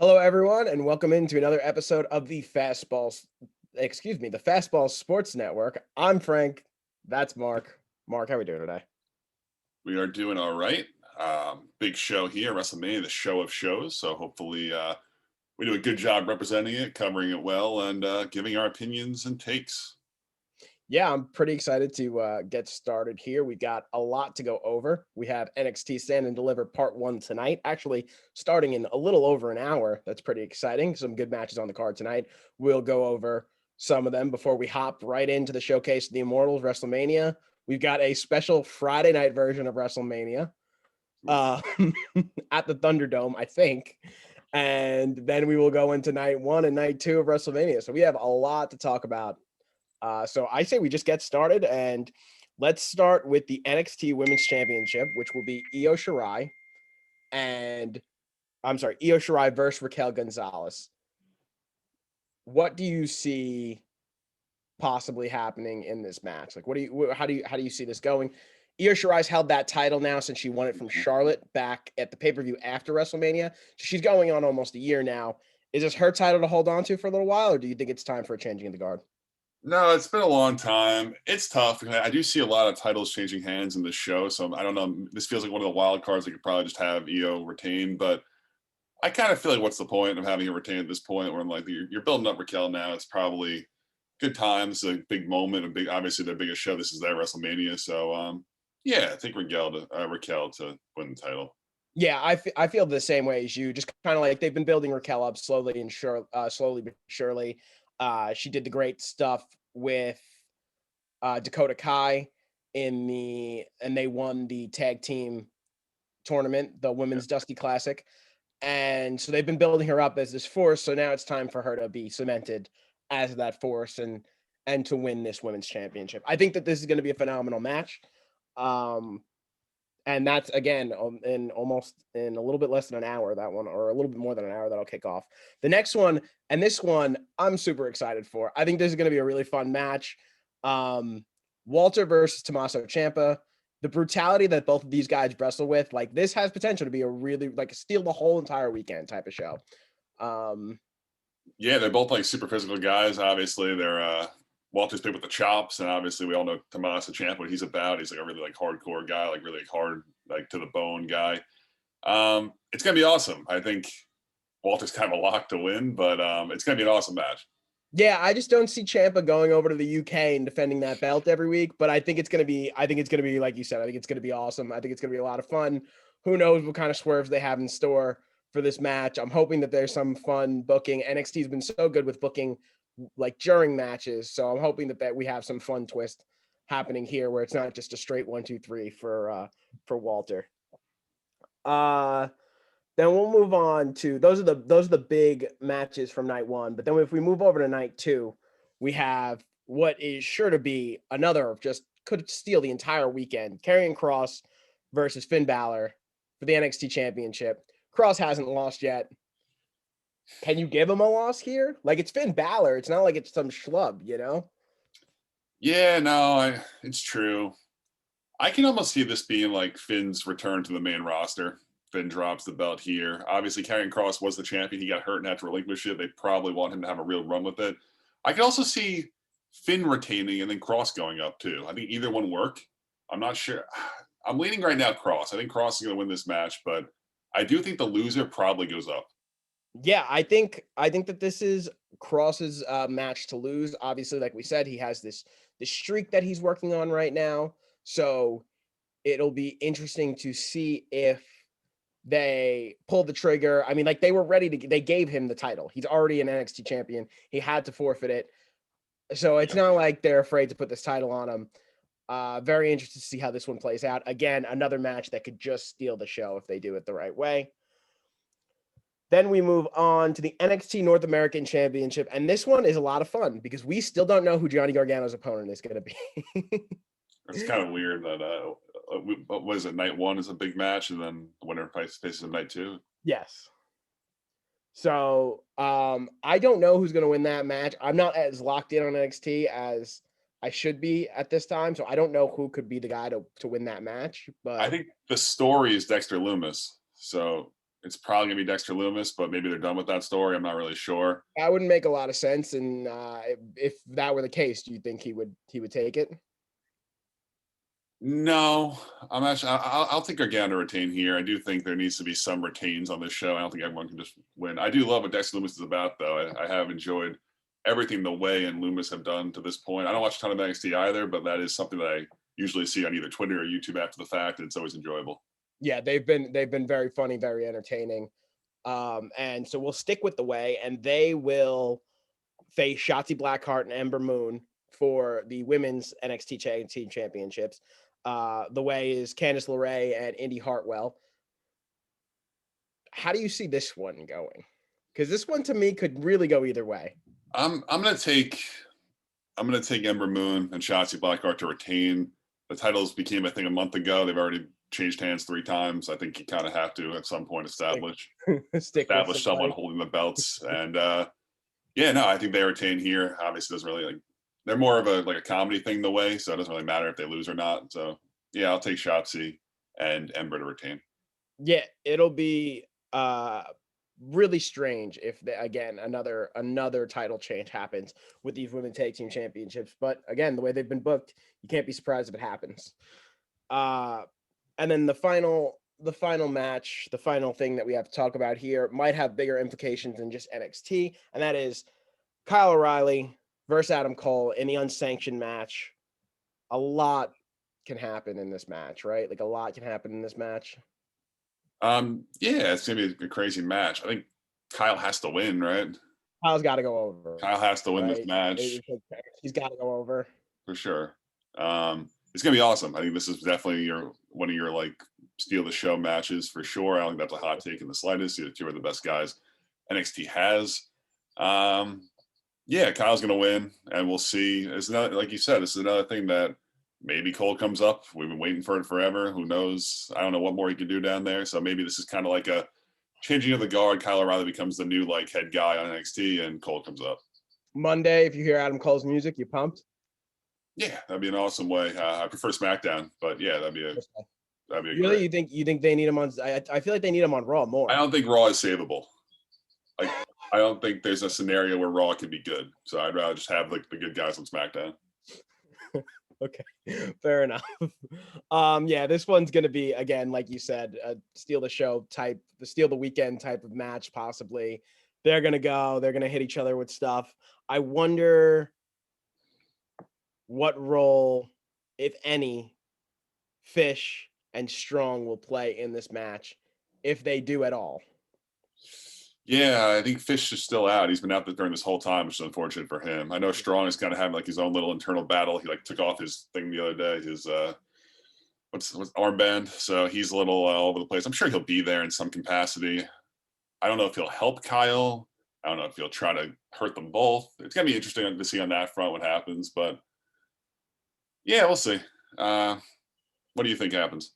Hello, everyone, and welcome into another episode of the the Fastball Sports Network. I'm Frank. That's Mark. Mark, how are we doing today? We are doing all right. Big show here, Wrestlemania, the show of shows. So hopefully we do a good job representing it, covering it well, and giving our opinions and takes. Yeah, I'm pretty excited to get started here. We got a lot to go over. We have NXT Stand and Deliver Part 1 tonight, actually starting in a little over an hour. That's pretty exciting. Some good matches on the card tonight. We'll go over some of them before we hop right into the Showcase of the Immortals WrestleMania. We've got a special Friday night version of WrestleMania uh, at the Thunderdome, I think. And then we will go into night one and night two of WrestleMania. So we have a lot to talk about. So I say we just get started, and let's start with the NXT Women's Championship, which will be Io Shirai Io Shirai versus Raquel Gonzalez. What do you see possibly happening in this match? Like, how do you see this going? Io Shirai's held that title now since she won it from Charlotte back at the pay-per-view after WrestleMania. She's going on almost a year now. Is this her title to hold on to for a little while, or do you think it's time for a changing of the guard? No, it's been a long time. It's tough. I do see a lot of titles changing hands in this show. So I don't know. This feels like one of the wild cards. They could probably just have EO retain. But I kind of feel like what's the point of having her retain at this point where I'm like, you're building up Raquel now. It's probably good time. This is a big moment, obviously their biggest show. This is their WrestleMania. So yeah, I think Raquel to win the title. Yeah, I feel the same way as you. Just kind of like they've been building Raquel up slowly but surely. She did the great stuff with Dakota Kai and they won the tag team tournament, the Women's Dusty Classic. And so they've been building her up as this force. So now it's time for her to be cemented as that force and to win this women's championship. I think that this is going to be a phenomenal match. Um, and that's again in a little bit less than an hour, that one, or a little bit more than an hour, that'll kick off. The next one, and this one I'm super excited for. I think this is going to be a really fun match. Walter versus Tommaso Ciampa. The brutality that both of these guys wrestle with, like, this has potential to be a really, like, steal the whole entire weekend type of show. Yeah, they're both like super physical guys. Obviously, they're Walter's big with the chops, and obviously we all know Tommaso Ciampa, what he's about. He's like a really like hardcore guy, like really hard, like to the bone guy. It's gonna be awesome. I think Walter's kind of a lock to win, but it's gonna be an awesome match. Yeah, I just don't see Ciampa going over to the UK and defending that belt every week, but I think it's going to be like you said, I think it's going to be awesome. I think it's going to be a lot of fun. Who knows what kind of swerves they have in store for this match. I'm hoping that there's some fun booking. NXT's been so good with booking like during matches, so I'm hoping that we have some fun twist happening here where it's not just a straight 1, 2, 3 for Walter. Then we'll move on to those are the big matches from night one. But then if we move over to night two, we have what is sure to be another just could steal the entire weekend. Karrion Kross versus Finn Balor for the NXT Championship. Kross hasn't lost yet. Can you give him a loss here? Like, it's Finn Balor. It's not like it's some schlub, you know? Yeah, no, it's true. I can almost see this being like Finn's return to the main roster. Finn drops the belt here. Obviously, Karrion Kross was the champion. He got hurt and had to relinquish it. They probably want him to have a real run with it. I can also see Finn retaining and then Kross going up too. I think either one work. I'm not sure. I'm leaning right now Kross. I think Kross is going to win this match, but I do think the loser probably goes up. Yeah, I think that this is Kross's match to lose. Obviously, like we said, he has this streak that he's working on right now. So it'll be interesting to see if they pull the trigger. I mean, like, they gave him the title. He's already an NXT champion. He had to forfeit it. So it's not like they're afraid to put this title on him. Very interested to see how this one plays out. Again, another match that could just steal the show if they do it the right way. Then we move on to the NXT North American Championship. And this one is a lot of fun because we still don't know who Johnny Gargano's opponent is going to be. It's kind of weird that what is it? Night one is a big match, and then the winner faces in night two. Yes. So I don't know who's going to win that match. I'm not as locked in on NXT as I should be at this time. So I don't know who could be the guy to win that match. I But think the story is Dexter Loomis. So It's probably gonna be Dexter Loomis, but maybe they're done with that story. I'm not really sure. That wouldn't make a lot of sense, and, if that were the case, do you think he would take it? No, I'm actually. I'll think again to retain here. I do think there needs to be some retains on this show. I don't think everyone can just win. I do love what Dexter Loomis is about, though. I have enjoyed everything the Way and Loomis have done to this point. I don't watch a ton of NXT either, but that is something that I usually see on either Twitter or YouTube after the fact, and it's always enjoyable. Yeah, they've been very funny, very entertaining. And so we'll stick with the Way, and they will face Shotzi Blackheart and Ember Moon for the women's NXT Tag Team Championships. The Way is Candice LeRae and Indy Hartwell. How do you see this one going? Because this one to me could really go either way. I'm gonna take Ember Moon and Shotzi Blackheart to retain. The titles became a thing a month ago. They've already changed hands 3 times. I think you kind of have to at some point Stick with establish someone somebody. holding the belts. And yeah, no, I think they retain here. Obviously, doesn't really like they're more of a comedy thing the Way, so it doesn't really matter if they lose or not. So yeah, I'll take Shotzi and Ember to retain. Yeah, it'll be really strange if again another title change happens with these women tag team championships. But again, the way they've been booked, you can't be surprised if it happens. And then the final match, the final thing that we have to talk about here might have bigger implications than just NXT, and that is Kyle O'Reilly versus Adam Cole in the unsanctioned match. A lot can happen in this match, right? Like a lot can happen in this match. Yeah, it's gonna be a crazy match. I think Kyle has to win, right? Kyle's got to go over, Kyle has to win this right? match He's got to go over. for sure. It's gonna be awesome. I think this is definitely one of your like steal the show matches for sure. I don't think that's a hot take in the slightest. The two are the best guys NXT has. Yeah, Kyle's gonna win, and we'll see. It's not like you said. This is another thing that maybe Cole comes up. We've been waiting for it forever. Who knows? I don't know what more he can do down there. So maybe this is kind of like a changing of the guard. Kyle O'Reilly becomes the new like head guy on NXT, and Cole comes up. Monday, if you hear Adam Cole's music, you pumped? Yeah, that'd be an awesome way. I prefer SmackDown, but yeah, that'd be Really, great. you think they need him on? I feel like they need him on Raw more. I don't think Raw is savable. Like I don't think there's a scenario where Raw can be good. So I'd rather just have like the good guys on SmackDown. Okay, fair enough. Yeah, this one's gonna be again, like you said, a steal the show type, the steal the weekend type of match, possibly. They're gonna hit each other with stuff. I wonder what role, if any, Fish and Strong will play in this match, if they do at all. Yeah, I think Fish is still out. He's been out there during this whole time, which is unfortunate for him. I know Strong is kind of having like his own little internal battle. He like took off his thing the other day, his what's armband. So he's a little all over the place. I'm sure he'll be there in some capacity. I don't know if he'll help Kyle. I don't know if he'll try to hurt them both. It's gonna be interesting to see on that front what happens. But yeah, we'll see. What do you think happens?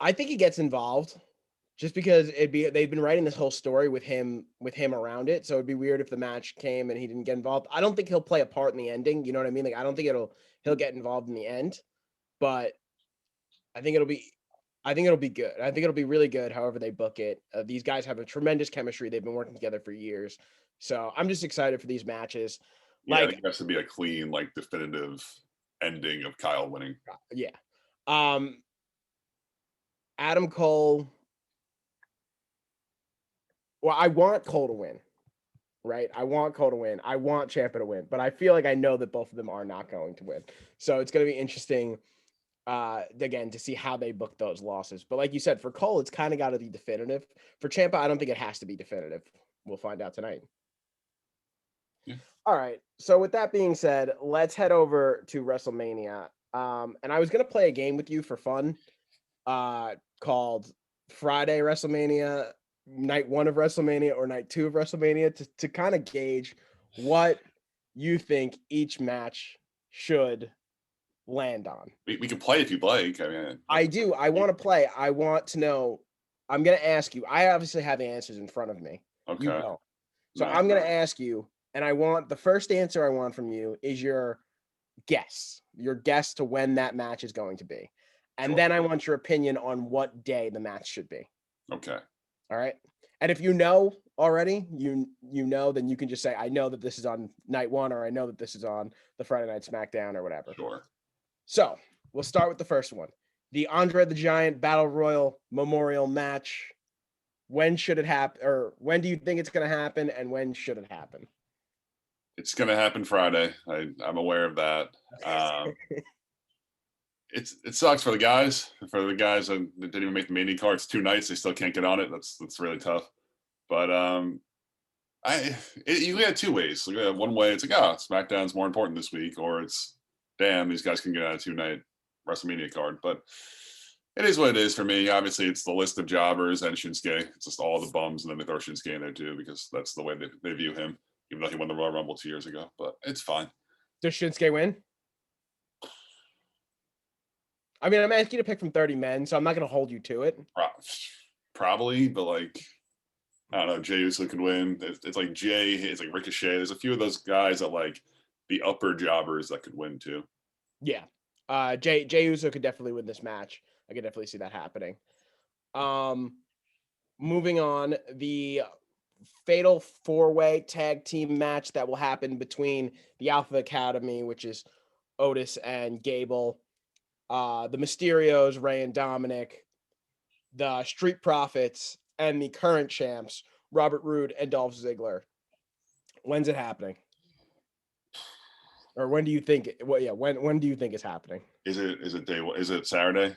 I think he gets involved just because they've been writing this whole story with him around it. So it'd be weird if the match came and he didn't get involved. I don't think he'll play a part in the ending. You know what I mean? Like I don't think he'll get involved in the end, but I think it'll be good. I think it'll be really good however they book it. These guys have a tremendous chemistry. They've been working together for years. So I'm just excited for these matches. Yeah, I Like, think it has to be a clean, like definitive ending of Kyle winning. yeah. Adam Cole. Well, I want Cole to win, right? I want Cole to win. I want Ciampa to win, but I feel like I know that both of them are not going to win. So it's going to be interesting, again, to see how they book those losses. But like you said, for Cole, it's kind of got to be definitive. For Ciampa, I don't think it has to be definitive. We'll find out tonight. Yeah. All right. So with that being said, let's head over to WrestleMania. And I was going to play a game with you for fun, called Friday WrestleMania, night 1 of WrestleMania, or night 2 of WrestleMania, to kind of gauge what you think each match should land on. We can play if you'd like. I mean, I do. I want to play. I want to know. I'm going to ask you. I obviously have the answers in front of me. okay. You don't. So No. I'm going to ask you, and I want the first answer I want from you is your guess to when that match is going to be. And Sure. then I want your opinion on what day the match should be. Okay. All right. And if you know already, you know, then you can just say, I know that this is on night one, or I know that this is on the Friday Night SmackDown or whatever. Sure. So we'll start with the first one. The Andre the Giant Battle Royal Memorial Match. When should it happen? Or when do you think it's going to happen? And when should it happen? It's going to happen Friday. I'm aware of that. It sucks for the guys. For the guys that didn't even make the main card, it's 2 nights. They still can't get on it. That's really tough. But you get 2 ways. Like, one way, it's like, oh, SmackDown's more important this week, or it's, damn, these guys can get on a 2-night WrestleMania card. But it is what it is for me. Obviously, it's the list of jobbers and Shinsuke. It's just all the bums, and then they throw Shinsuke in there too, because that's the way they view him, even though he won the Royal Rumble 2 years ago. But it's fine. Does Shinsuke win? I mean, I'm asking you to pick from 30 men, so I'm not going to hold you to it. Probably, but like, I don't know, Jey Uso could win. It's like Jay, it's like Ricochet. There's a few of those guys that like the upper jobbers that could win too. Yeah. Jey Uso could definitely win this match. I could definitely see that happening. Moving on, the fatal 4-way tag team match that will happen between the Alpha Academy, which is Otis and Gable, the Mysterios, Rey and Dominic, the Street Profits, and the current champs, Robert Roode and Dolph Ziggler. When's it happening? Or when do you think? When do you think it's happening? Is it Saturday?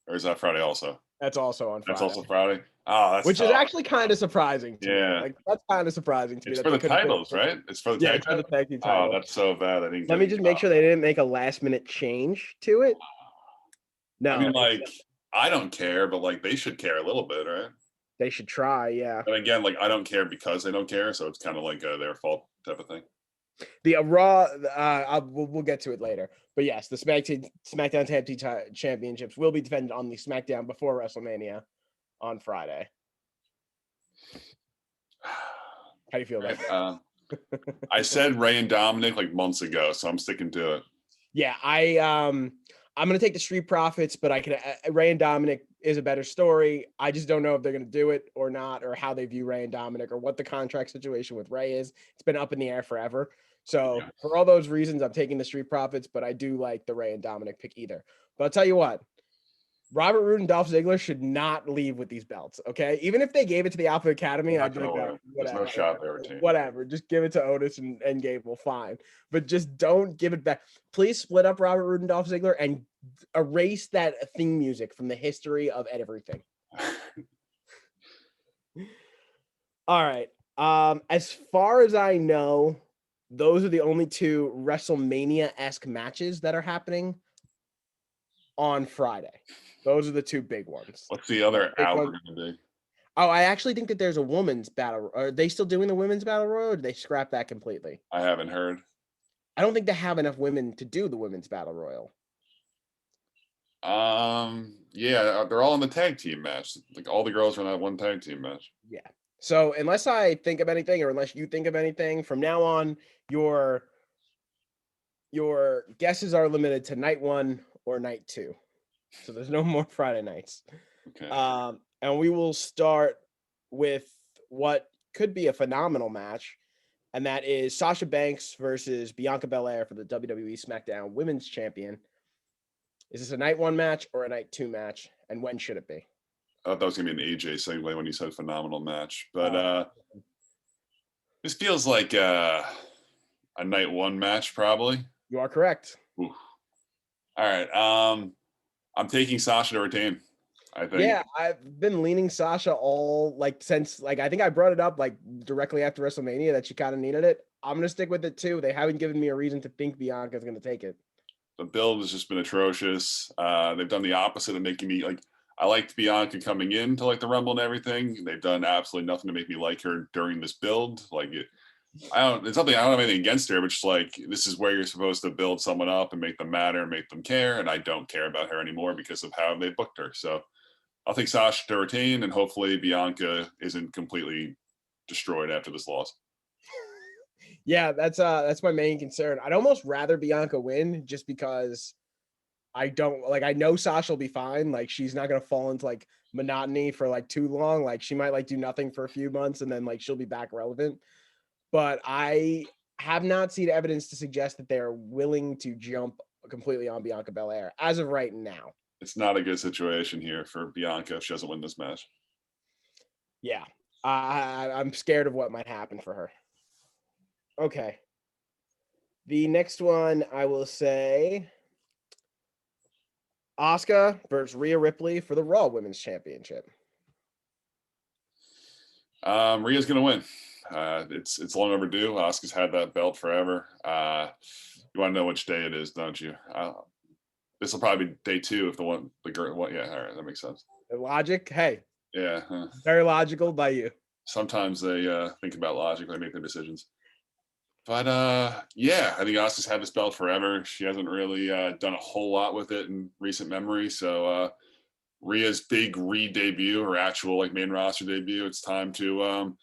Or is that Friday also? That's also on Friday. That's also Friday. Oh, that's which tough. is actually kind of surprising to me. Yeah. Like, that's kind of surprising to me. It's that for they the could've titles, right? It's for the Yeah, tag it's for the title? tag team title. Oh, that's so bad. I didn't Let me just make sure they didn't make a last minute change to it. No, I mean, like, I don't care, but like they should care a little bit, right? they should try. Yeah. And again, like I don't care because they don't care, so it's kind of like their fault type of thing. The Raw, we'll get to it later. But yes, the SmackDown Tag Team Championships will be defended on the SmackDown before WrestleMania on Friday. How do you feel about that? I said Rey and Dominic like months ago, so I'm sticking to it. Yeah, I'm gonna take the Street Profits, but I can. Rey and Dominic is a better story. I just don't know if they're gonna do it or not, or how they view Rey and Dominic, or what the contract situation with Rey is. It's been up in the air forever. So for all those reasons, I'm taking the Street Profits, but I do like the Rey and Dominic pick either. But I'll tell you what, Robert Roode and Dolph Ziggler should not leave with these belts. Okay, even if they gave it to the Alpha Academy, I'd be like, whatever. There's no shot they retain. Whatever, just give it to Otis and Gable, fine. But just don't give it back. Please split up Robert Roode and Dolph Ziggler and erase that theme music from the history of everything. All right. As far as I know, those are the only 2 WrestleMania-esque matches that are happening on Friday. Those are the 2 big ones. What's the other hour going to be? Oh, I actually think that there's a women's battle. Are they still doing the women's battle royal, or did they scrap that completely? I haven't heard. I don't think they have enough women to do the women's battle royal. Yeah, they're all in the tag team match. Like all the girls are in that one tag team match. Yeah. So unless I think of anything, or unless you think of anything, from now on, your guesses are limited to night 1 or night 2. So there's no more Friday nights. Okay. And we will start with what could be a phenomenal match, and that is Sasha Banks versus Bianca Belair for the WWE SmackDown Women's Champion. Is this a night 1 match or a night 2 match, and when should it be? I thought that was gonna be an AJ segue when you said phenomenal match, but this feels like a night 1 match, probably. You are correct. Oof. All right. I'm taking Sasha to retain, I think. Yeah, I've been leaning Sasha since I think I brought it up directly after WrestleMania that she kind of needed it. I'm gonna stick with it too. They haven't given me a reason to think Bianca's gonna take it. The build has just been atrocious. They've done the opposite of making me like. I liked Bianca coming into like the Rumble and everything. They've done absolutely nothing to make me like her during this build. It's something I don't have anything against her, but just like this is where you're supposed to build someone up and make them matter and make them care. And I don't care about her anymore because of how they booked her. So I'll take Sasha to retain, and hopefully Bianca isn't completely destroyed after this loss. Yeah, that's my main concern. I'd almost rather Bianca win, just because I don't like. I know Sasha will be fine. Like she's not gonna fall into like monotony for like too long. Like she might like do nothing for a few months and then like she'll be back relevant. But I have not seen evidence to suggest that they're willing to jump completely on Bianca Belair as of right now. It's not a good situation here for Bianca if she doesn't win this match. Yeah, I'm scared of what might happen for her. Okay. The next one I will say Asuka versus Rhea Ripley for the Raw Women's Championship. Rhea's gonna win. It's long overdue. Asuka's had that belt forever. You want to know which day it is, don't you? This will probably be day 2 if the girl. Yeah, all right, that makes sense. Logic, hey, Yeah, very logical by you. sometimes they think about logic when they make their decisions. But yeah, I think Asuka's had this belt forever. She hasn't really done a whole lot with it in recent memory. So Rhea's big re-debut, her actual like main roster debut, it's time to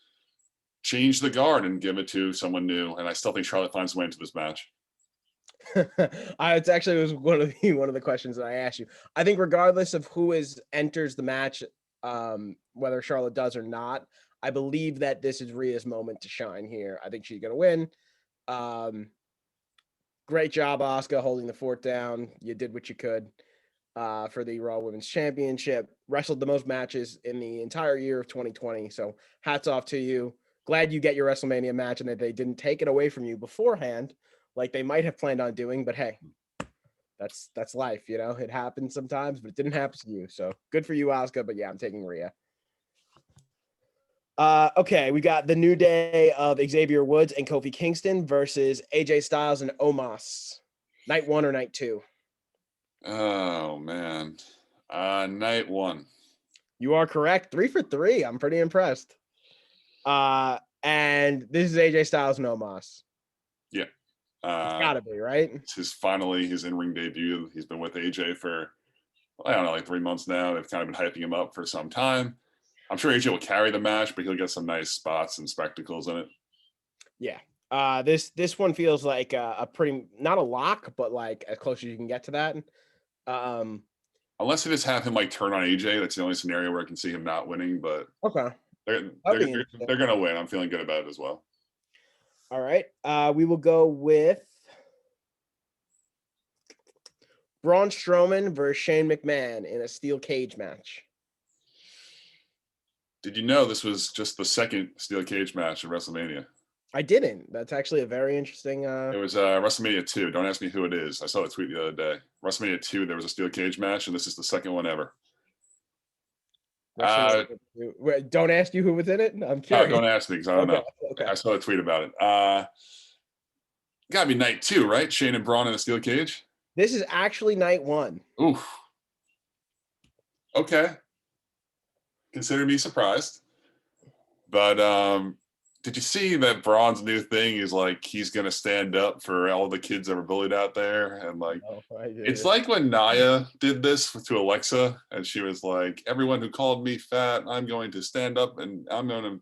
change the guard and give it to someone new. And I still think Charlotte finds a way into this match. It's actually was one of the questions that I asked you. I think regardless of who enters the match, whether Charlotte does or not, I believe that this is Rhea's moment to shine here. I think she's gonna win. Great job, Asuka, holding the fort down. You did what you could for the Raw Women's Championship. Wrestled the most matches in the entire year of 2020. So hats off to you. Glad you get your WrestleMania match and that they didn't take it away from you beforehand, like they might have planned on doing. But hey, that's life, you know. It happens sometimes, but it didn't happen to you. So good for you, Asuka. But yeah, I'm taking Rhea. Okay, we got the New Day of Xavier Woods and Kofi Kingston versus AJ Styles and Omos. Night 1 or night 2? Oh man, night 1. You are correct. 3 for 3. I'm pretty impressed. And this is AJ Styles and Omos. Yeah, It's gotta be, right? It's finally his in-ring debut. He's been with AJ for I don't know, like 3 months now. They've kind of been hyping him up for some time. I'm sure AJ will carry the match, but he'll get some nice spots and spectacles in it. Yeah. This one feels like a pretty not a lock, but like as close as you can get to that. Unless they just have him like turn on AJ, that's the only scenario where I can see him not winning. But Okay. they're gonna win. I'm feeling good about it as well. All right. We will go with Braun Strowman versus Shane McMahon in a steel cage match. Did you know this was just the second steel cage match at WrestleMania? I didn't. That's actually a very interesting. It was WrestleMania 2. Don't ask me who it is. I saw the tweet the other day. WrestleMania 2, there was a steel cage match, and this is the second one ever. Wait, don't ask you who was in it. I'm curious. Don't ask me because I don't know. Okay. I saw a tweet about it. Gotta be night 2, right? Shane and Braun in a steel cage. This is actually night 1. Oof. Okay. Consider me surprised. But did you see that Braun's new thing is like he's gonna stand up for all the kids that were bullied out there, and like it's like when Nia did this to Alexa, and she was like, "Everyone who called me fat, I'm going to stand up and I'm going to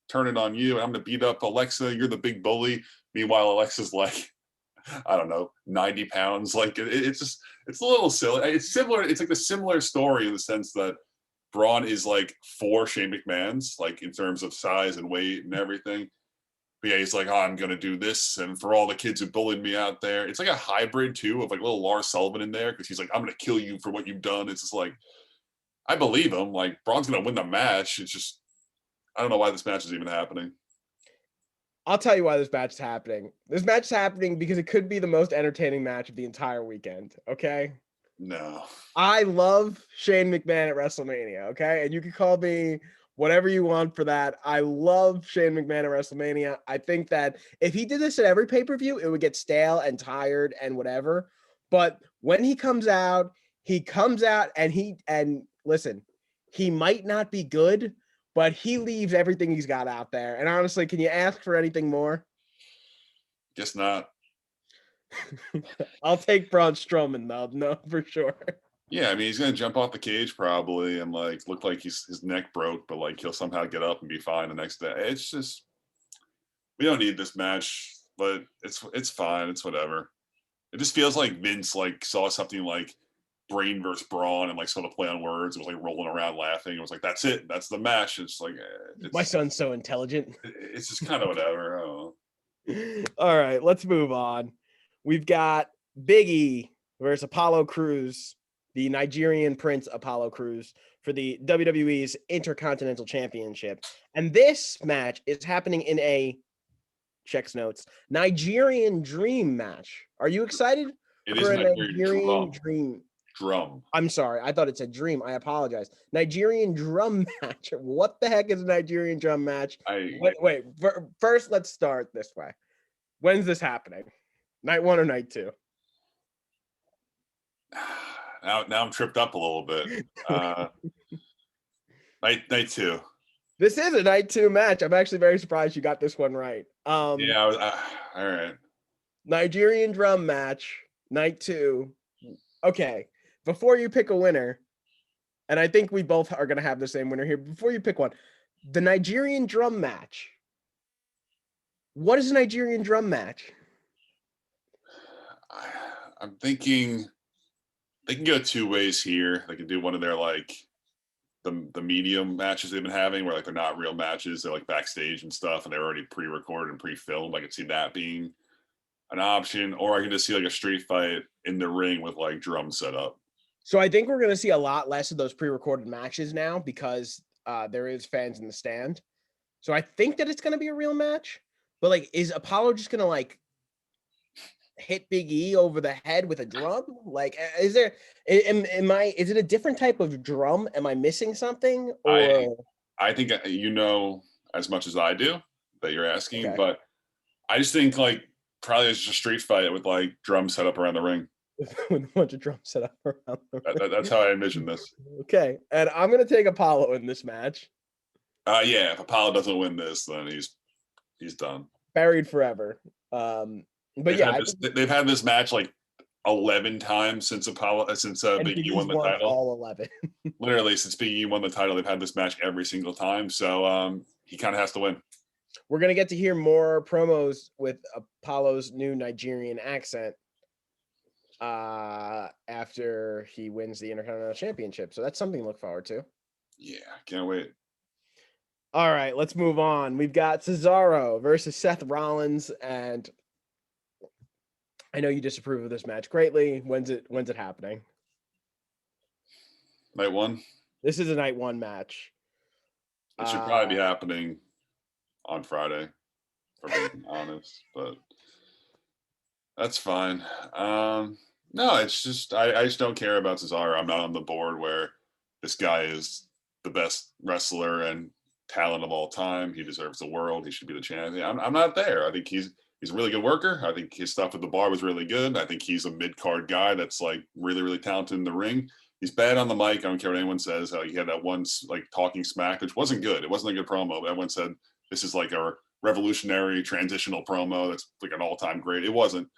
turn it on you. And I'm going to beat up Alexa. You're the big bully." Meanwhile, Alexa's like, I don't know, 90 pounds. Like it's a little silly. It's similar. It's like a similar story in the sense that Braun is like 4 Shane McMahon's, like in terms of size and weight and everything. But yeah, he's like, oh, I'm gonna do this, and for all the kids who bullied me out there, it's like a hybrid too of like little Lars Sullivan in there because he's like, I'm gonna kill you for what you've done. It's just like, I believe him. Like Braun's gonna win the match. It's just, I don't know why this match is even happening. I'll tell you why this match is happening. This match is happening because it could be the most entertaining match of the entire weekend. Okay. No. I love Shane McMahon at WrestleMania, okay? And you can call me whatever you want for that. I love Shane McMahon at WrestleMania. I think that if he did this at every pay-per-view, it would get stale and tired and whatever. But when he comes out and listen, he might not be good, but he leaves everything he's got out there. And honestly, can you ask for anything more? Guess not. I'll take Braun Strowman though, no, for sure. Yeah, I mean he's gonna jump off the cage probably and like look like his neck broke, but like he'll somehow get up and be fine the next day. It's just we don't need this match, but it's fine. It's whatever. It just feels like Vince like saw something like brain versus brawn and like saw the play on words. It was like rolling around laughing. It was like, that's it. That's the match. It's like, My son's so intelligent. it's just kind of whatever. I don't know. All right, let's move on. We've got Big E versus Apollo Crews, the Nigerian Prince Apollo Crews, for the WWE's Intercontinental Championship. And this match is happening in a, checks notes, Nigerian Dream match. Are you excited It for is a Nigerian Dream? drum. I'm sorry. I thought it said dream. I apologize. Nigerian drum match. What the heck is a Nigerian drum match? Wait. First, let's start this way. When's this happening? Night 1 or night 2? Now I'm tripped up a little bit. Night 2. This is a night 2 match. I'm actually very surprised you got this one right. Yeah, all right. Nigerian drum match, night 2. Okay, before you pick a winner, and I think we both are going to have the same winner here. Before you pick one, the Nigerian drum match. What is a Nigerian drum match? I'm thinking they can go 2 ways here. They can do one of their like the medium matches they've been having where like they're not real matches, they're like backstage and stuff and they're already pre-recorded and pre-filmed. I could see that being an option, or I could just see like a street fight in the ring with like drums set up. So I think we're going to see a lot less of those pre-recorded matches now because there is fans in the stand. So I think that it's going to be a real match. But like, is Apollo just going to like hit Big E over the head with a drum? Like, is there? Is it a different type of drum? Am I missing something? Or I think you know as much as I do that you're asking, but I just think like probably it's just a street fight with like drums set up around the ring. With a bunch of drums set up around the ring. That's how I envision this. Okay, and I'm gonna take Apollo in this match. Yeah, if Apollo doesn't win this, then he's done. Buried forever. But they've had this match like 11 times since Big E won the title. All 11. Literally, since Big E won the title, they've had this match every single time. So he kind of has to win. We're gonna get to hear more promos with Apollo's new Nigerian accent after he wins the Intercontinental Championship. So that's something to look forward to. Yeah, can't wait. All right, let's move on. We've got Cesaro versus Seth Rollins, and I know you disapprove of this match greatly. When's it happening? Night 1. This is a night 1 match. It should probably be happening on Friday, for being honest, but that's fine. No, it's just I just don't care about Cesaro. I'm not on the board where this guy is the best wrestler and talent of all time. He deserves the world. He should be the champion. I'm not there. I think he's a really good worker. I think his stuff at the bar was really good. I think he's a mid-card guy that's like really, really talented in the ring. He's bad on the mic. I don't care what anyone says. He had that one like talking smack, which wasn't good. It wasn't a good promo. But everyone said this is like a revolutionary transitional promo that's like an all-time great. It wasn't.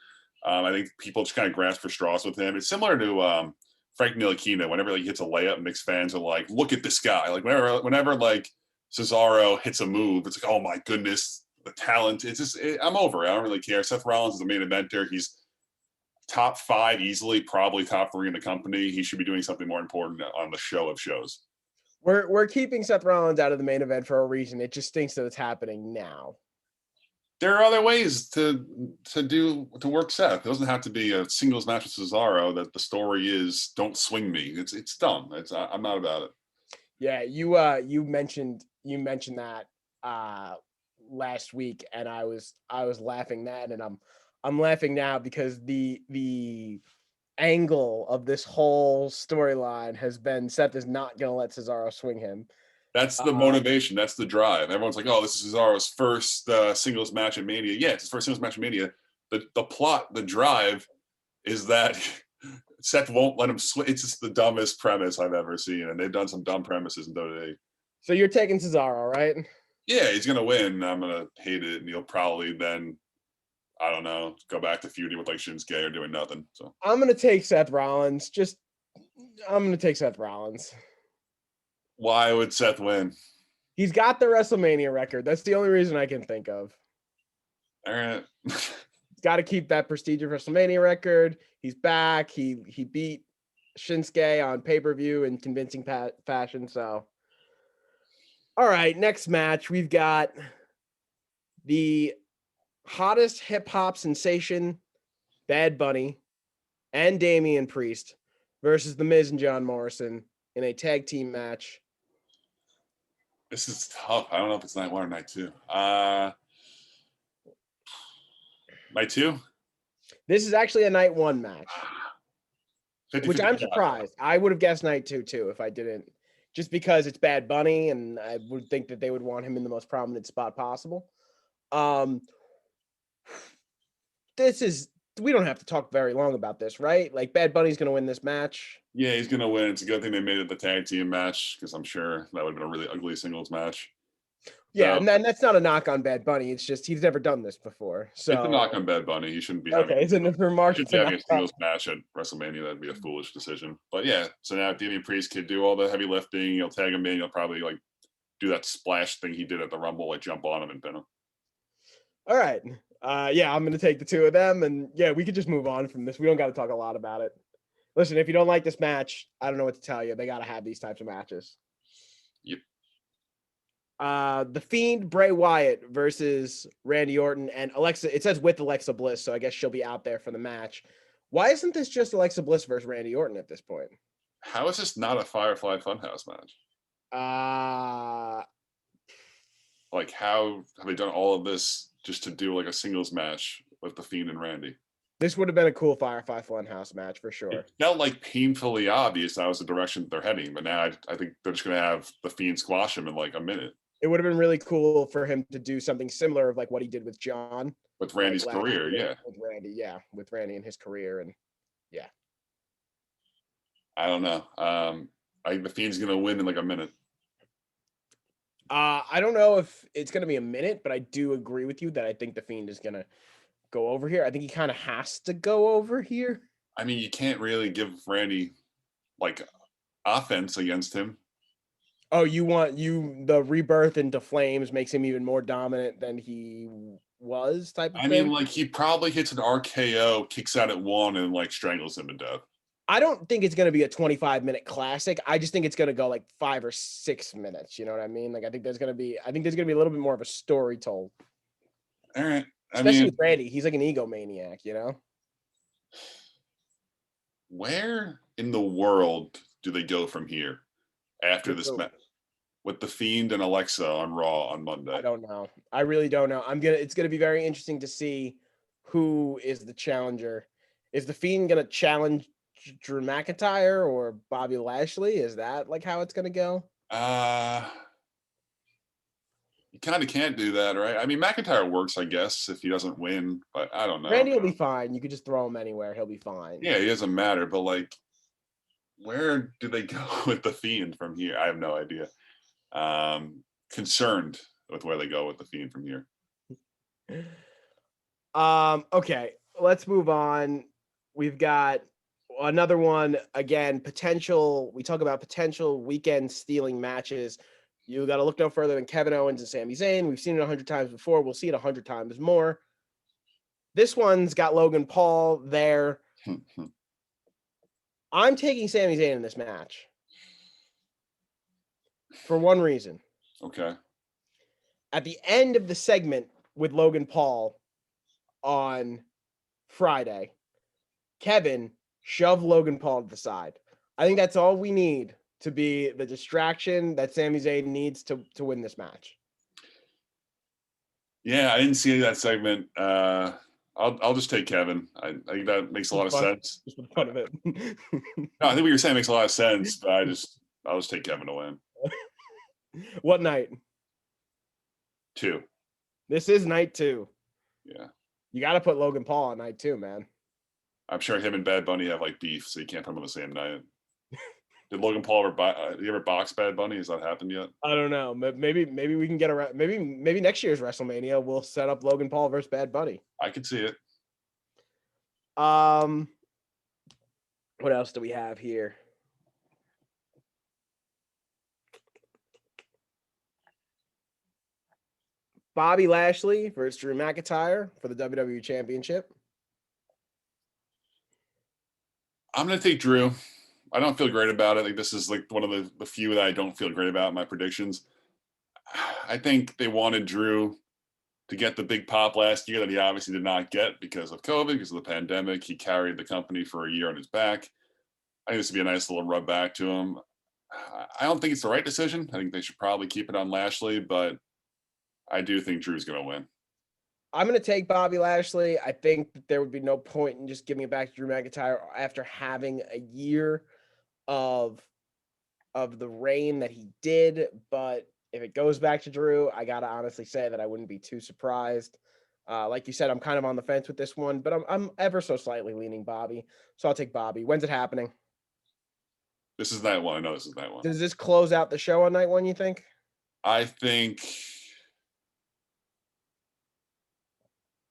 I think people just kind of grasp for straws with him. It's similar to Frank Ntilikina. Whenever like, he hits a layup, Knicks fans are like, "Look at this guy!" Like whenever like Cesaro hits a move, it's like, "Oh my goodness, the talent!" It's just I'm over it. I don't really care. Seth Rollins is the main eventer. He's top 5 easily, probably top 3 in the company. He should be doing something more important on the show of shows. We're keeping Seth Rollins out of the main event for a reason. It just stinks that it's happening now. There are other ways to work Seth. It doesn't have to be a singles match with Cesaro. That the story is don't swing me. It's dumb. I'm not about it. Yeah, you mentioned that last week, and I was laughing then, and I'm laughing now because the angle of this whole storyline has been Seth is not going to let Cesaro swing him. That's the motivation. That's the drive. Everyone's like, "Oh, this is Cesaro's first singles match at Mania." Yeah, it's his first singles match at Mania. The plot, the drive, is that Seth won't let him swing. It's just the dumbest premise I've ever seen, and they've done some dumb premises in WWE. So you're taking Cesaro, right? Yeah, he's gonna win. I'm gonna hate it, and he'll probably then, I don't know, go back to feuding with like Shinsuke or doing nothing. So I'm gonna take Seth Rollins. I'm gonna take Seth Rollins. Why would Seth win? He's got the WrestleMania record. That's the only reason I can think of. All right. He's got to keep that prestigious WrestleMania record. He's back. He beat Shinsuke on pay-per-view in convincing fashion. So, all right, next match we've got the hottest hip hop sensation, Bad Bunny, and Damian Priest versus The Miz and John Morrison in a tag team match. This is tough. I don't know if it's night 1 or night 2. Night 2? This is actually a night 1 match, 50, which 50 I'm shot. surprised. I would have guessed night 2 too if I didn't, just because it's Bad Bunny, and I would think that they would want him in the most prominent spot possible. We don't have to talk very long about this, right? Like, Bad Bunny's going to win this match. Yeah, he's gonna win. It's a good thing they made it the tag team match, because I'm sure that would have been a really ugly singles match. Yeah, So, and then that's not a knock on Bad Bunny. It's just he's never done this before. So it's a knock on Bad Bunny. He shouldn't be okay, it's a remark. shouldn't be having a singles match at WrestleMania. That'd be a foolish decision. But yeah, so now Damian Priest could do all the heavy lifting. You'll tag him in. You'll probably like do that splash thing he did at the Rumble, like jump on him and pin him. All right. Yeah, I'm going to take the two of them. And yeah, we could just move on from this. We don't got to talk a lot about it. Listen, if you don't like this match, I don't know what to tell you. They got to have these types of matches. Yep. The Fiend, Bray Wyatt versus Randy Orton and Alexa. It says with Alexa Bliss, so I guess she'll be out there for the match. Why isn't this just Alexa Bliss versus Randy Orton at this point? How is this not a Firefly Funhouse match? Like, how have they done all of this just to do like a singles match with the Fiend and Randy? This would have been a cool Firefly Funhouse match for sure. It felt like painfully obvious that was the direction they're heading, but now I think they're just going to have the Fiend squash him in like a minute. It would have been really cool for him to do something similar of like what he did with John. With Randy's career, yeah. With Randy and his career, and yeah. I don't know. I think the Fiend's going to win in like a minute. I don't know if it's going to be a minute, but I do agree with you that I think the Fiend is going to go over here. I think he kind of has to go over here. I mean, you can't really give Randy like offense against him. Oh, the rebirth into flames makes him even more dominant than he was type of thing? I mean, like, he probably hits an RKO, kicks out at 1, and like strangles him to death. I don't think it's going to be a 25-minute classic. I just think it's going to go like 5 or 6 minutes. You know what I mean? Like, I think there's going to be a little bit more of a story told. All right. Especially with Randy. He's like an egomaniac, you know? Where in the world do they go from here after this match with the Fiend and Alexa on Raw on Monday? I don't know. I really don't know. It's going to be very interesting to see who is the challenger. Is the Fiend going to challenge Drew McIntyre or Bobby Lashley? Is that like how it's going to go? You kind of can't do that, right? I mean, McIntyre works, I guess, if he doesn't win, but I don't know. Randy will be fine. You could just throw him anywhere. He'll be fine. Yeah, he doesn't matter, but like, where do they go with the Fiend from here? I have no idea. Concerned with where they go with the Fiend from here. Okay, let's move on. We've got another one again. We talk about potential weekend stealing matches. You got to look no further than Kevin Owens and Sami Zayn. We've seen it 100 times before. We'll see it 100 times more. This one's got Logan Paul there. I'm taking Sami Zayn in this match for one reason. Okay. At the end of the segment with Logan Paul on Friday, Kevin shoved Logan Paul to the side. I think that's all we need to be the distraction that Sami Zayn needs to win this match. Yeah, I didn't see that segment. I'll just take Kevin. I think that makes a lot of sense. Just for the fun of it. No, I think what you're saying makes a lot of sense, but I'll just take Kevin to win. What night? 2. This is night 2. Yeah. You got to put Logan Paul on night 2, man. I'm sure him and Bad Bunny have like beef, so you can't put them on the same night. Did Logan Paul ever box Bad Bunny? Has that happened yet? I don't know. Maybe we can get around. Maybe next year's WrestleMania we'll set up Logan Paul versus Bad Bunny. I could see it. What else do we have here? Bobby Lashley versus Drew McIntyre for the WWE Championship. I'm going to take Drew. I don't feel great about it. Like this is like one of the few that I don't feel great about in my predictions. I think they wanted Drew to get the big pop last year that he obviously did not get because of COVID, because of the pandemic. He carried the company for a year on his back. I think this would be a nice little rub back to him. I don't think it's the right decision. I think they should probably keep it on Lashley, but I do think Drew's going to win. I'm going to take Bobby Lashley. I think that there would be no point in just giving it back to Drew McIntyre after having a year of the reign that he did. But if it goes back to Drew, I got to honestly say that I wouldn't be too surprised. Like you said, I'm kind of on the fence with this one, but I'm ever so slightly leaning Bobby. So I'll take Bobby. When's it happening? This is night one. I know this is night one. Does this close out the show on night one, you think? I think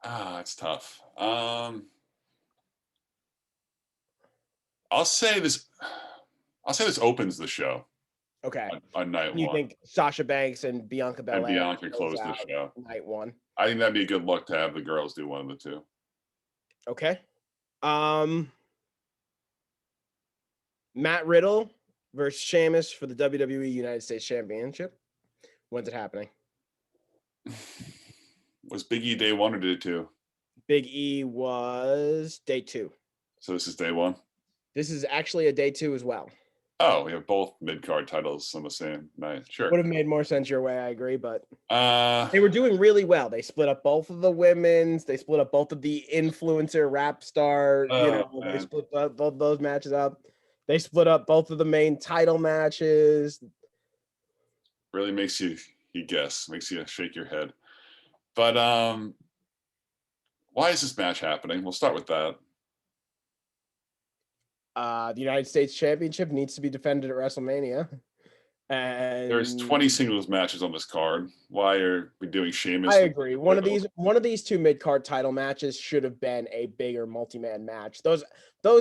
it's tough. I'll say this opens the show. Okay. On night You one. think Sasha Banks and Bianca And Belair Bianca close the show. night one? I think that'd be a good look to have the girls do one of the two. Okay. Matt Riddle versus Sheamus for the WWE United States Championship. When's it happening? Was Big E day one or day two? Big E was day 2. So this is day one? This is actually a day 2 as well. Oh, we have both mid-card titles on the same night. Sure. Would have made more sense your way, I agree, but they were doing really well. They split up both of the women's, they split up both of the influencer rap star, they split both those matches up. They split up both of the main title matches. Really makes you guess, makes you shake your head. But why is this match happening? We'll start with that. The United States Championship needs to be defended at WrestleMania. And there's 20 singles matches on this card. Why are we doing Sheamus? I agree. One of these 2 mid-card title matches should have been a bigger multi-man match. Those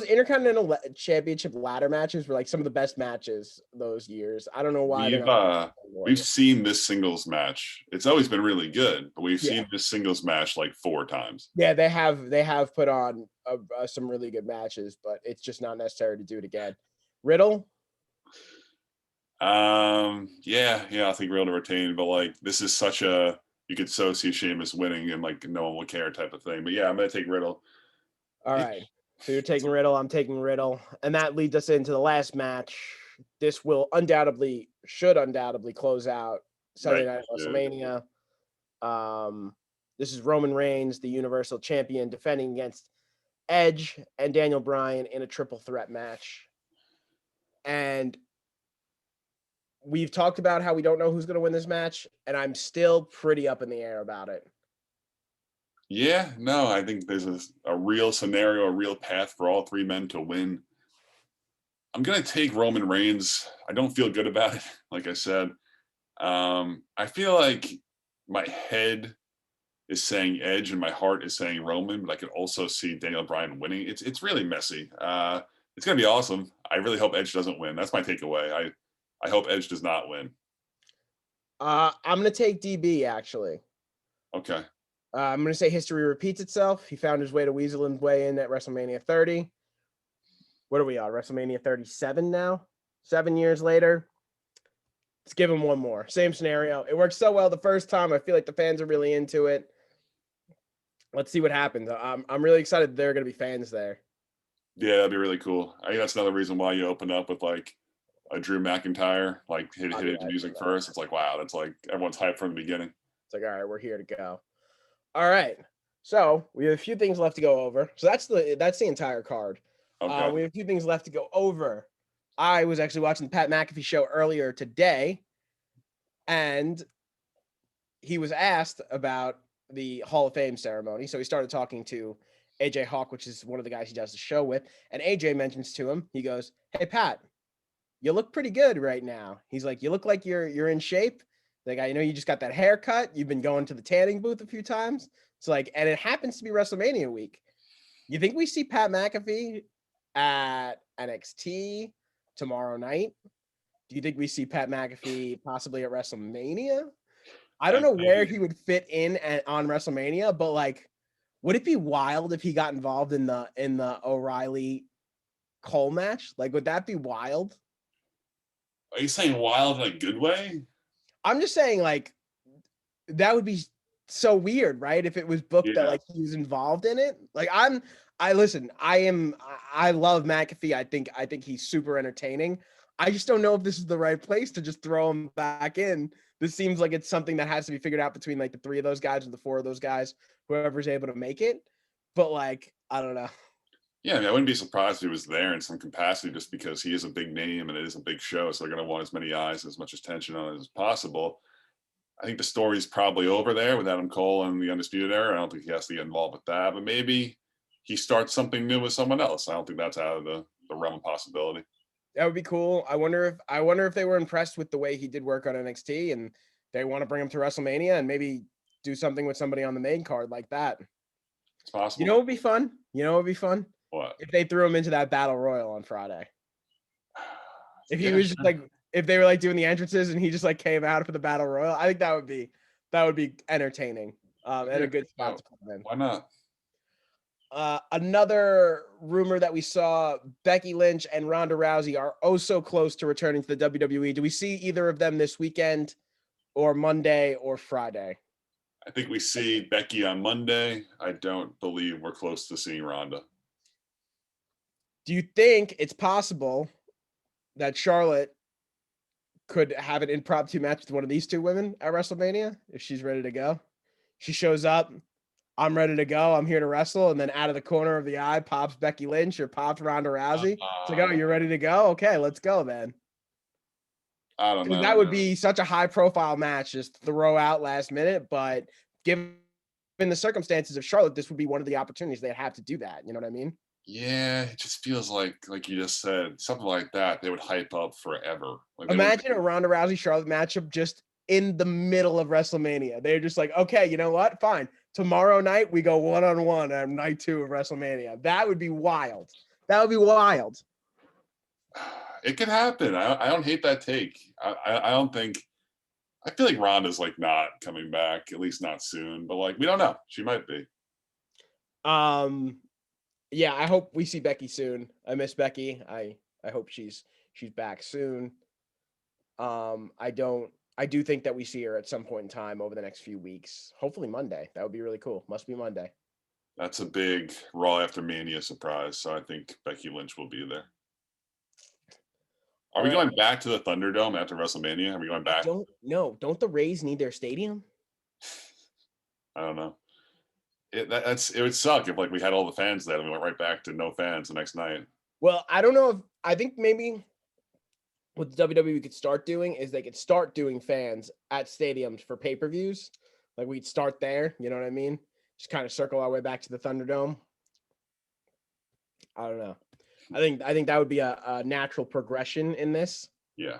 Intercontinental Championship ladder matches were like some of the best matches those years. I don't know why. We've seen this singles match. It's always been really good, but we've seen this singles match like 4 times. Yeah, they have put on some really good matches, but it's just not necessary to do it again. Riddle. Yeah, I think Riddle to retain, but like this is such a you could so see Sheamus winning and like no one will care type of thing. But yeah, I'm gonna take Riddle. All right. So you're taking Riddle, I'm taking Riddle. And that leads us into the last match. This should undoubtedly close out Sunday night WrestleMania. This is Roman Reigns, the Universal Champion, defending against Edge and Daniel Bryan in a triple threat match. And we've talked about how we don't know who's going to win this match, and I'm still pretty up in the air about it. Yeah, no, I think there's a real scenario, a real path for all 3 men to win. I'm going to take Roman Reigns. I don't feel good about it, like I said. I feel like my head is saying Edge and my heart is saying Roman, but I could also see Daniel Bryan winning. It's really messy. It's going to be awesome. I really hope Edge doesn't win. That's my takeaway. I hope Edge does not win. I'm going to take DB, actually. Okay. I'm going to say history repeats itself. He found his way to weasel his way in at WrestleMania 30. What are we on? WrestleMania 37 now? 7 years later. Let's give him one more. Same scenario. It worked so well the first time. I feel like the fans are really into it. Let's see what happens. I'm really excited there are going to be fans there. Yeah, that'd be really cool. I think that's another reason why you open up with like a Drew McIntyre, like hit his music first. It's like, wow, that's like everyone's hyped from the beginning. It's like, all right, we're here to go. All right. So we have a few things left to go over. So that's the entire card. Okay. We have a few things left to go over. I was actually watching the Pat McAfee show earlier today, and he was asked about the Hall of Fame ceremony. So he started talking to AJ Hawk, which is one of the guys he does the show with. And AJ mentions to him, he goes, "Hey, Pat, you look pretty good right now." He's like, "You look like you're in shape. Like, I know you just got that haircut. You've been going to the tanning booth a few times." It's like, and it happens to be WrestleMania week. You think we see Pat McAfee at NXT tomorrow night? Do you think we see Pat McAfee possibly at WrestleMania? I don't know where he would fit in on WrestleMania, but like, would it be wild if he got involved in the O'Reilly Cole match? Like, would that be wild? Are you saying wild in a good way? I'm just saying, like, that would be so weird, right? If it was booked that Yeah. like he was involved in it. Like I listen, I love McAfee. I think he's super entertaining. I just don't know if this is the right place to just throw him back in. This seems like it's something that has to be figured out between like the three of those guys or the four of those guys, whoever's able to make it. But like, I don't know. Yeah, I mean, I wouldn't be surprised if he was there in some capacity just because he is a big name and it is a big show. So they're going to want as many eyes, as much attention on it as possible. I think the story's probably over there with Adam Cole and the Undisputed Era. I don't think he has to get involved with that, but maybe he starts something new with someone else. I don't think that's out of the realm of possibility. That would be cool. I wonder if they were impressed with the way he did work on NXT and they want to bring him to WrestleMania and maybe do something with somebody on the main card like that. It's possible. You know what would be fun? You know what would be fun? What? If they threw him into that battle royal on Friday. If he Yeah, was sure. just like if they were like doing the entrances and he just like came out for the battle royal, I think that would be entertaining. And Yeah, a good spot no, to put him in. why not? Another rumor that we saw, Becky Lynch and Ronda Rousey are oh so close to returning to the WWE. Do we see either of them this weekend or Monday or Friday? I think we see Becky on Monday. I don't believe we're close to seeing Ronda. Do you think it's possible that Charlotte could have an impromptu match with one of these two women at WrestleMania if she's ready to go? She shows up, I'm ready to go, I'm here to wrestle, and then out of the corner of the eye pops Becky Lynch or pops Ronda Rousey. It's like, oh, you're ready to go? Okay, let's go then. I don't Because know. that would be such a high profile match just throw out last minute, but given the circumstances of Charlotte, this would be one of the opportunities they'd have to do that. You know what I mean? Yeah, it just feels like you just said, something like that they would hype up forever. Like they wouldn't- Imagine a Ronda Rousey Charlotte matchup just in the middle of WrestleMania. They're just like, okay, you know what? Fine. Tomorrow night we go one-on-one on night 2 of WrestleMania. That would be wild. That would be wild. It could happen. I don't hate that take. I don't think. I feel like Ronda's like not coming back, at least not soon. But like we don't know. She might be. Yeah, I hope we see Becky soon. I miss Becky. I hope she's back soon. I do think that we see her at some point in time over the next few weeks. Hopefully Monday. That would be really cool. Must be Monday. That's a big Raw after Mania surprise. So I think Becky Lynch will be there. Are we going back to the Thunderdome after WrestleMania? Are we going back? Don't the Rays need their stadium? I don't know. It would suck if like we had all the fans there and we went right back to no fans the next night. Well, I don't know if I think maybe what the WWE could start doing is they could start doing fans at stadiums for pay-per-views. Like we'd start there, you know what I mean? Just kind of circle our way back to the Thunderdome. I don't know. I think that would be a natural progression in this. Yeah.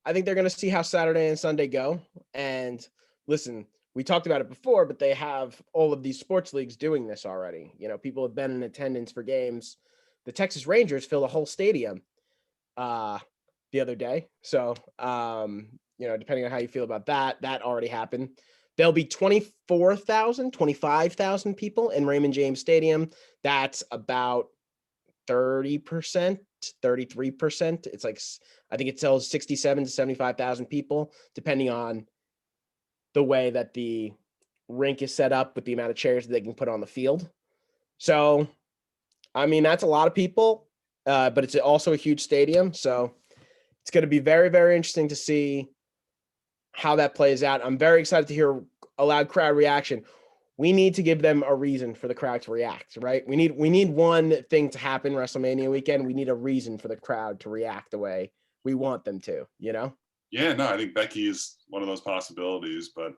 I think they're going to see how Saturday and Sunday go. And listen, we talked about it before, but they have all of these sports leagues doing this already. You know, people have been in attendance for games. The Texas Rangers filled a whole stadium the other day. So, you know, depending on how you feel about that, that already happened. There'll be 25,000 people in Raymond James Stadium. That's about 30%, 33%. It's like, I think it sells 67 to 75,000 people, depending on the way that the rink is set up with the amount of chairs that they can put on the field. So, I mean, that's a lot of people, but it's also a huge stadium. So it's going to be very, very interesting to see how that plays out. I'm very excited to hear a loud crowd reaction. We need to give them a reason for the crowd to react, right? We need one thing to happen WrestleMania weekend. We need a reason for the crowd to react the way we want them to, you know? Yeah, no, I think Becky is one of those possibilities, but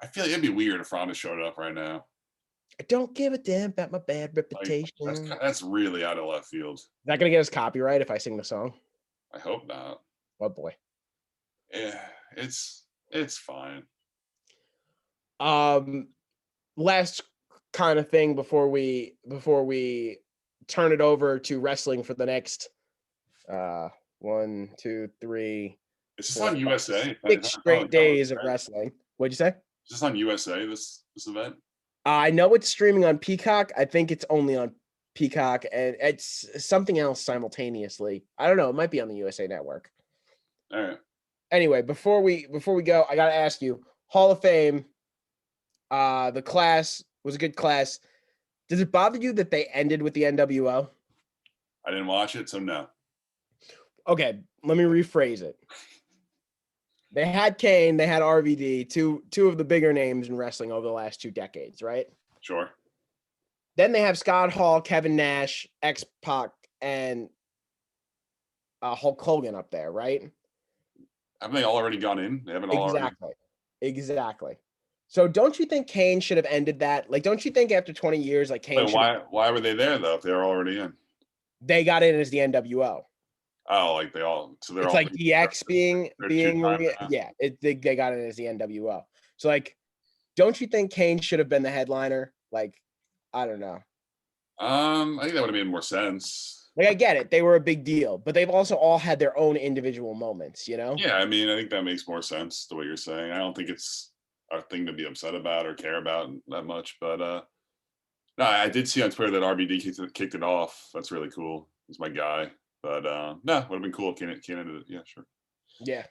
I feel like it'd be weird if Ronda showed up right now. I don't give a damn about my bad reputation. Like, that's really out of left field. Is that going to get us copyright if I sing the song? I hope not. Oh boy. Yeah, it's fine. Last kind of thing before we turn it over to wrestling for the next 1, 2, 3. Is this on USA? 6 straight days of wrestling. What'd you say? Is this on USA? This event? I know it's streaming on Peacock. I think it's only on Peacock, and it's something else simultaneously. I don't know. It might be on the USA Network. All right. Anyway, before we go, I gotta ask you, Hall of Fame. The class was a good class. Does it bother you that they ended with the NWO? I didn't watch it, so no. Okay, let me rephrase it. They had Kane, they had RVD, two of the bigger names in wrestling over the last 2 decades, right? Sure. Then they have Scott Hall, Kevin Nash, X-Pac, and Hulk Hogan up there, right? Haven't they already gone in? They haven't all already. Exactly. So don't you think Kane should have ended that? Like, don't you think after 20 years, like Kane Wait, should have, why were they there though? If they were already in? they got in as the NWO? Oh, like they all. So they're It's all. like DX being they're two-time now. yeah, they got it as the NWO. So like, don't you think Kane should have been the headliner? Like, I don't know. I think that would have made more sense. Like, I get it, they were a big deal, but they've also all had their own individual moments, you know? Yeah, I mean, I think that makes more sense the way you're saying. I don't think it's a thing to be upset about or care about that much. But no, I did see on Twitter that RBD kicked it off. That's really cool. He's my guy. But no, would have been cool if Kane ended it. Yeah, sure. Yeah.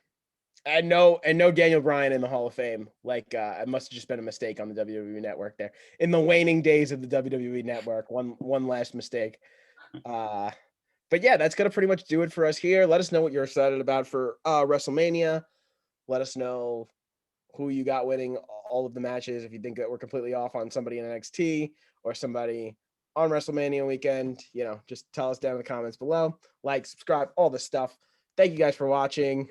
And no Daniel Bryan in the Hall of Fame. Like, it must have just been a mistake on the WWE Network there. In the waning days of the WWE Network, one last mistake. But yeah, that's gonna pretty much do it for us here. Let us know what you're excited about for WrestleMania. Let us know who you got winning all of the matches. If you think that we're completely off on somebody in NXT or somebody on WrestleMania weekend, just tell us down in the comments below. Like, subscribe, all this stuff. Thank you guys for watching.